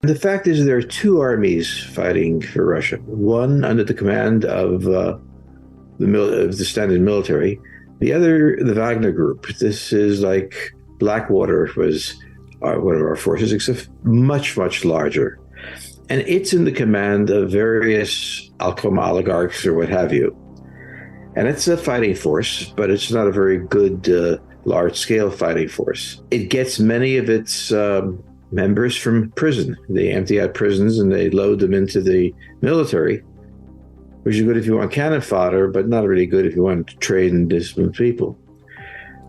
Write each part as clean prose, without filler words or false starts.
The fact is, there are two armies fighting for Russia. One under the command of the standard military. The other, the Wagner Group. This is like Blackwater was one of our forces, except much, much larger. And it's in the command of various oligarchs or what have you. And it's a fighting force, but it's not a very good large-scale fighting force. It gets many of its members from prison. They empty out prisons and they load them into the military, which is good if you want cannon fodder, but not really good if you want to train and discipline people.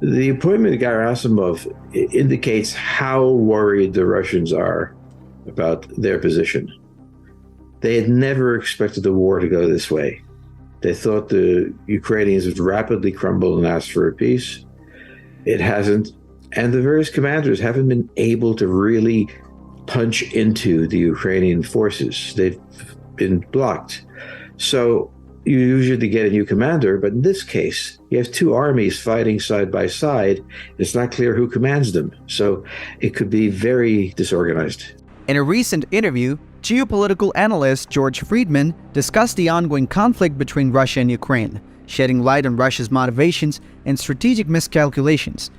The appointment of Gerasimov indicates how worried the Russians are about their position. They had never expected the war to go this way. They thought the Ukrainians would rapidly crumble and ask for a peace. It hasn't. And the various commanders haven't been able to really punch into the Ukrainian forces. They've been blocked. So you usually get a new commander, but in this case, you have two armies fighting side by side. It's not clear who commands them. So it could be very disorganized. In a recent interview, geopolitical analyst George Friedman discussed the ongoing conflict between Russia and Ukraine, shedding light on Russia's motivations and strategic miscalculations.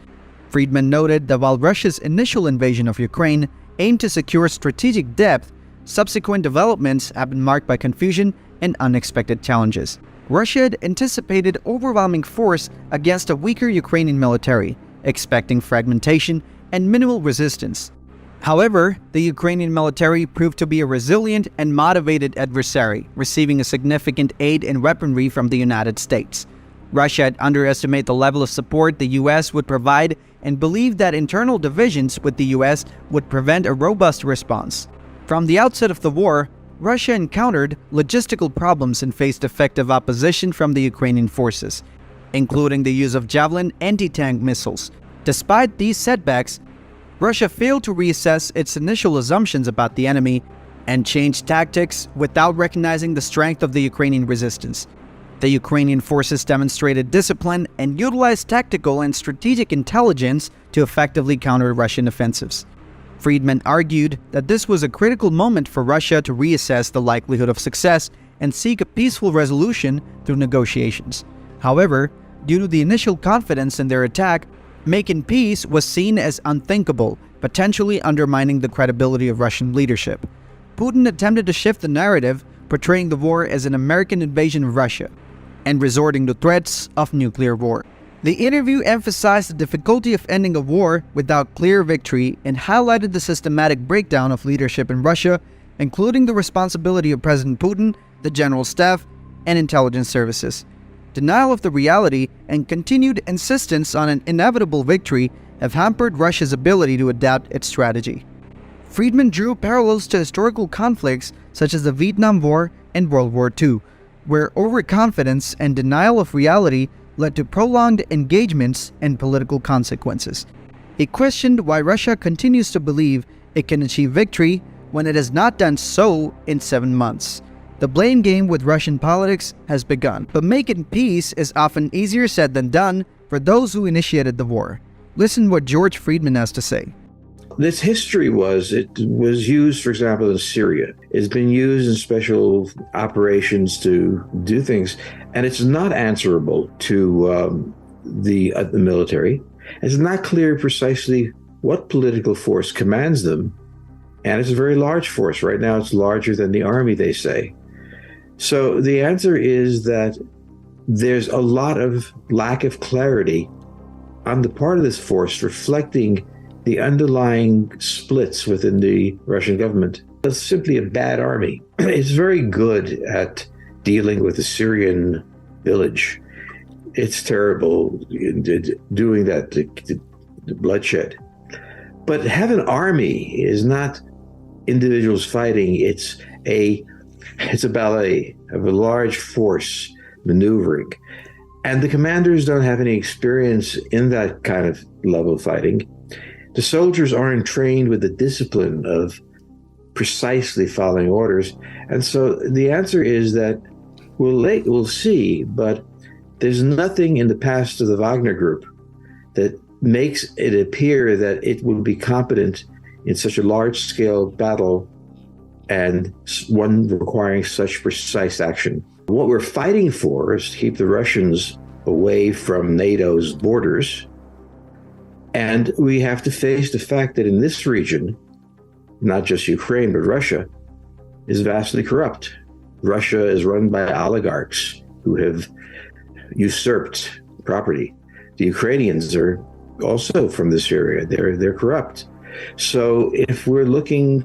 Friedman noted that while Russia's initial invasion of Ukraine aimed to secure strategic depth, subsequent developments have been marked by confusion and unexpected challenges. Russia had anticipated overwhelming force against a weaker Ukrainian military, expecting fragmentation and minimal resistance. However, the Ukrainian military proved to be a resilient and motivated adversary, receiving a significant aid and weaponry from the United States. Russia had underestimated the level of support the US would provide and believed that internal divisions with the US would prevent a robust response. From the outset of the war, Russia encountered logistical problems and faced effective opposition from the Ukrainian forces, including the use of Javelin anti-tank missiles. Despite these setbacks, Russia failed to reassess its initial assumptions about the enemy and changed tactics without recognizing the strength of the Ukrainian resistance. The Ukrainian forces demonstrated discipline and utilized tactical and strategic intelligence to effectively counter Russian offensives. Friedman argued that this was a critical moment for Russia to reassess the likelihood of success and seek a peaceful resolution through negotiations. However, due to the initial confidence in their attack, making peace was seen as unthinkable, potentially undermining the credibility of Russian leadership. Putin attempted to shift the narrative, portraying the war as an American invasion of Russia, and resorting to threats of nuclear war. The interview emphasized the difficulty of ending a war without clear victory and highlighted the systematic breakdown of leadership in Russia, including the responsibility of President Putin, the General Staff, and intelligence services. Denial of the reality and continued insistence on an inevitable victory have hampered Russia's ability to adapt its strategy. Friedman drew parallels to historical conflicts such as the Vietnam War and World War II, where overconfidence and denial of reality led to prolonged engagements and political consequences. He questioned why Russia continues to believe it can achieve victory when it has not done so in 7 months. The blame game with Russian politics has begun, but making peace is often easier said than done for those who initiated the war. Listen what George Friedman has to say. This history was used, for example, in Syria. It's been used in special operations to do things, and it's not answerable to the military. It's not clear precisely what political force commands them, and it's a very large force. Right now, it's larger than the army, they say. So the answer is that there's a lot of lack of clarity on the part of this force, reflecting the underlying splits within the Russian government. It's simply a bad army. It's very good at dealing with the Syrian village. It's terrible doing that, the bloodshed. But have an army is not individuals fighting. It's a ballet of a large force maneuvering. And the commanders don't have any experience in that kind of level of fighting. The soldiers aren't trained with the discipline of precisely following orders. And so the answer is that we'll see, but there's nothing in the past of the Wagner Group that makes it appear that it would be competent in such a large-scale battle and one requiring such precise action. What we're fighting for is to keep the Russians away from NATO's borders. And we have to face the fact that in this region, not just Ukraine, but Russia, is vastly corrupt. Russia is run by oligarchs who have usurped property. The Ukrainians are also from this area. They're corrupt. So if we're looking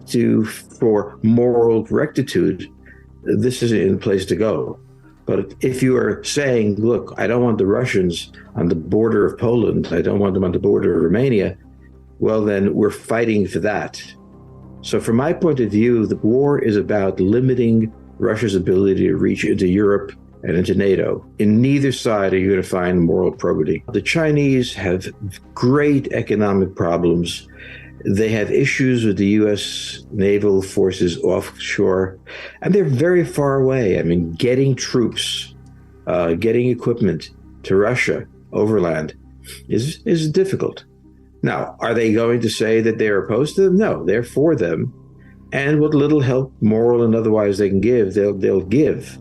for moral rectitude, this isn't the place to go. But if you are saying, look, I don't want the Russians on the border of Poland, I don't want them on the border of Romania, well, then we're fighting for that. So from my point of view, the war is about limiting Russia's ability to reach into Europe and into NATO. In neither side are you going to find moral probity. The Chinese have great economic problems. They have issues with the U.S. naval forces offshore, and they're very far away. I mean, getting troops, getting equipment to Russia overland is difficult. Now, are they going to say that they're opposed to them? No, they're for them. And what little help, moral and otherwise, they can give, they'll give.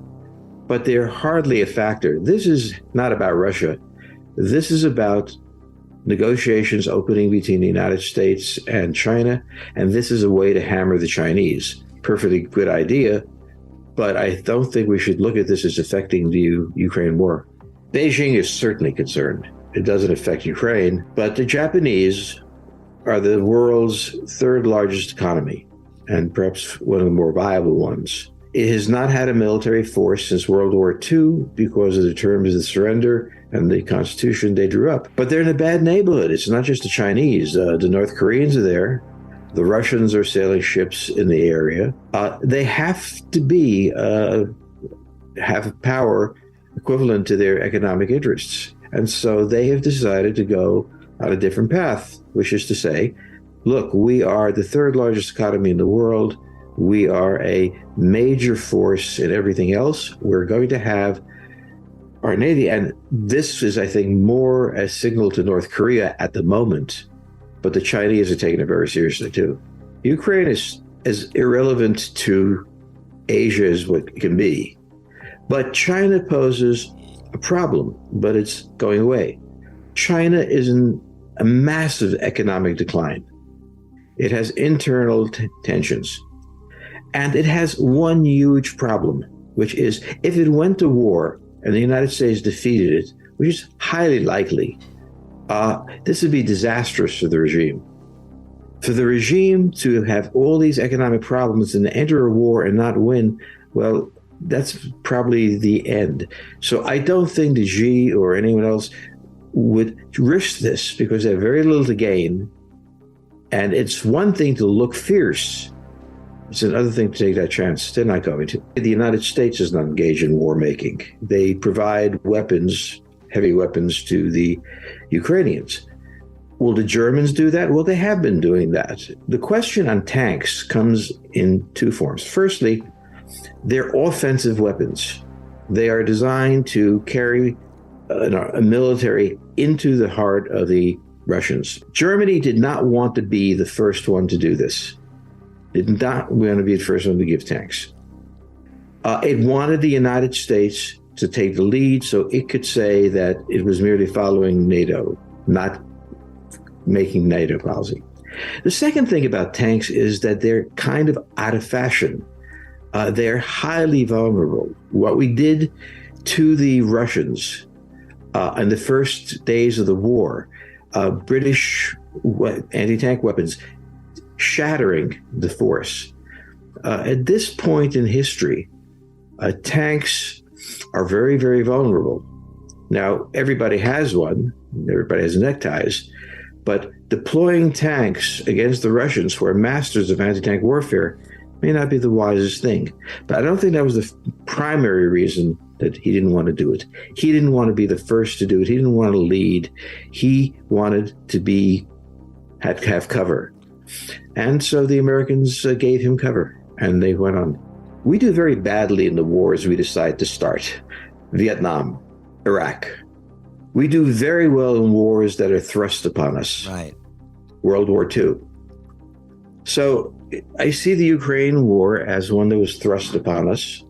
But they're hardly a factor. This is not about Russia. This is about negotiations opening between the United States and China, and this is a way to hammer the Chinese. Perfectly good idea, but I don't think we should look at this as affecting the Ukraine war. Beijing is certainly concerned. It doesn't affect Ukraine, but the Japanese are the world's third largest economy, and perhaps one of the more viable ones. It has not had a military force since World War II because of the terms of the surrender and the constitution they drew up. But they're in a bad neighborhood. It's not just the Chinese. The North Koreans are there. The Russians are sailing ships in the area. They have to have power equivalent to their economic interests. And so they have decided to go on a different path, which is to say, look, we are the third largest economy in the world. We are a major force in everything else. We're going to have our Navy. And this is, I think, more a signal to North Korea at the moment. But the Chinese are taking it very seriously, too. Ukraine is as irrelevant to Asia as what it can be. But China poses a problem, but it's going away. China is in a massive economic decline. It has internal tensions. And it has one huge problem, which is if it went to war and the United States defeated it, which is highly likely, this would be disastrous for the regime. For the regime to have all these economic problems and enter a war and not win, well, that's probably the end. So I don't think the Xi or anyone else would risk this because they have very little to gain. And it's one thing to look fierce. It's another thing to take that chance. They're not going to. The United States is not engaged in war making. They provide weapons, heavy weapons, to the Ukrainians. Will the Germans do that? Well, they have been doing that. The question on tanks comes in two forms. Firstly, they're offensive weapons. They are designed to carry a military into the heart of the Russians. Germany did not want to be the first one to do this. Did not want to be the first one to give tanks. It wanted the United States to take the lead so it could say that it was merely following NATO, not making NATO policy. The second thing about tanks is that they're kind of out of fashion. They're highly vulnerable. What we did to the Russians in the first days of the war, British anti-tank weapons, shattering the force. At this point in history, tanks are very, very vulnerable. Now, everybody has one. Everybody has neckties. But deploying tanks against the Russians, who are masters of anti-tank warfare, may not be the wisest thing. But I don't think that was the primary reason that he didn't want to do it. He didn't want to be the first to do it. He didn't want to lead. He wanted to have cover. And so the Americans gave him cover, and they went on. We do very badly in the wars we decide to start. Vietnam, Iraq. We do very well in wars that are thrust upon us. Right. World War II. So I see the Ukraine war as one that was thrust upon us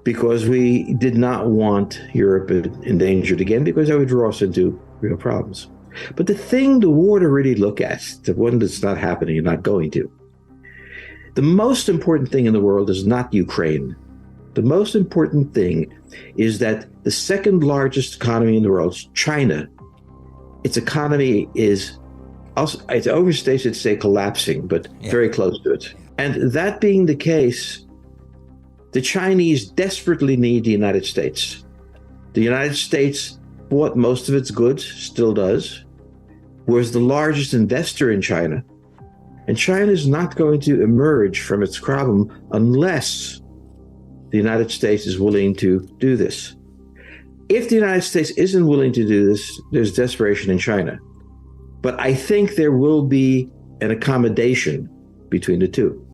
because we did not want Europe endangered again, because that would draw us into real problems. But the war to really look at, the one that's not happening and not going to, the most important thing in the world is not Ukraine. The most important thing is that the second largest economy in the world, China, its economy is, it's overstated to say collapsing, but very close to it. And that being the case, the Chinese desperately need the United States. The United States bought most of its goods, still does, was the largest investor in China. And China is not going to emerge from its problem unless the United States is willing to do this. If the United States isn't willing to do this, there's desperation in China. But I think there will be an accommodation between the two.